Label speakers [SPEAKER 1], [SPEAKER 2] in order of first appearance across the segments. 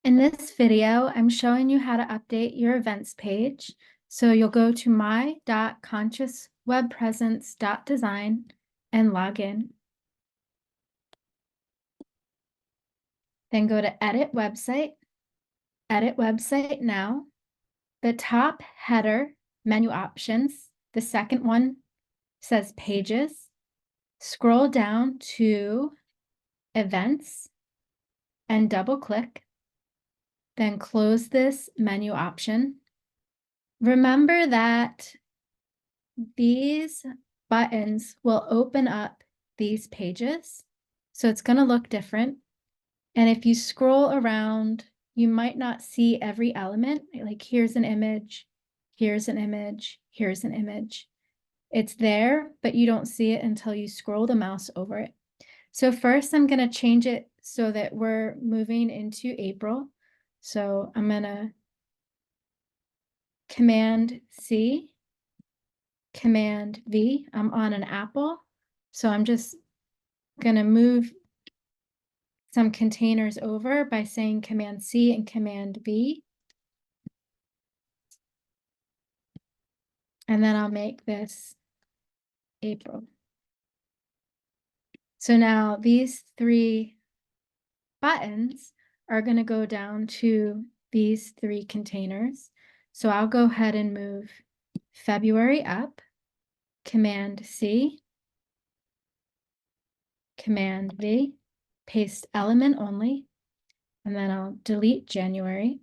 [SPEAKER 1] In this video, I'm showing you how to update your events page. So you'll go to my.consciouswebpresence.design and log in. Then go to Edit Website Now. The top header menu options, the second one says Pages. Scroll down to Events and double click. Then close this menu option. Remember that these buttons will open up these pages. So it's going to look different. And if you scroll around, you might not see every element. Like here's an image, here's an image, here's an image. It's there, but you don't see it until you scroll the mouse over it. So first I'm going to change it so that we're moving into April. So I'm going to Command C, Command V. I'm on an Apple, so I'm just going to move some containers over by saying Command C and Command V. And then I'll make this April. So now these three buttons are going to go down to these three containers. So I'll go ahead and move February up, Command C, Command V, paste element only, and then I'll delete January.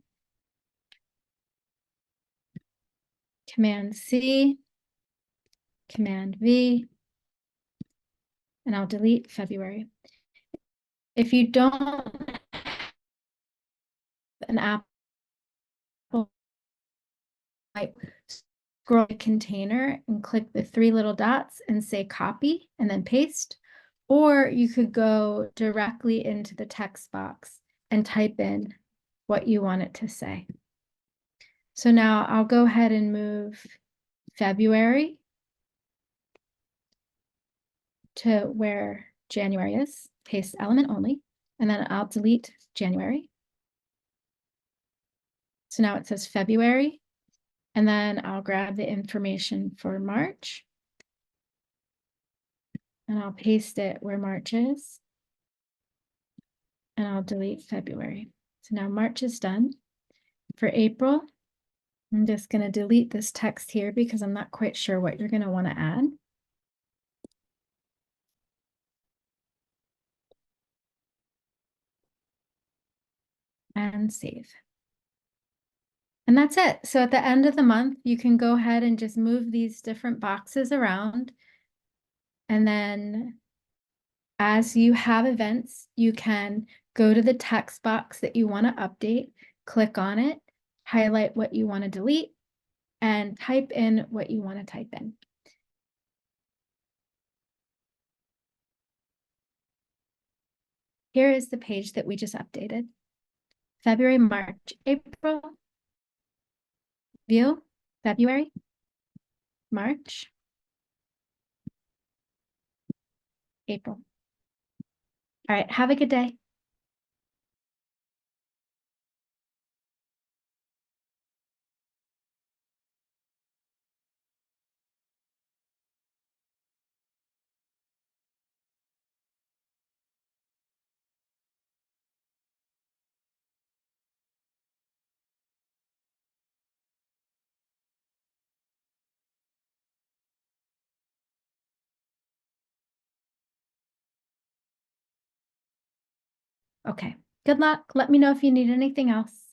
[SPEAKER 1] Command C, Command V, and I'll delete February. If you don't have an Apple, scroll the container and click the three little dots and say copy and then paste. Or you could go directly into the text box and type in what you want it to say. So now I'll go ahead and move February to where January is, paste element only, and then I'll delete January. So now it says February, and then I'll grab the information for March, and I'll paste it where March is, and I'll delete February. So now March is done. For April, I'm just going to delete this text here because I'm not quite sure what you're going to want to add. And save. And that's it. So at the end of the month, you can go ahead and just move these different boxes around. And then as you have events, you can go to the text box that you want to update, click on it, highlight what you want to delete, and type in what you want to type in. Here is the page that we just updated. February, March, April, view, February, March, April. All right, have a good day. Okay, good luck. Let me know if you need anything else.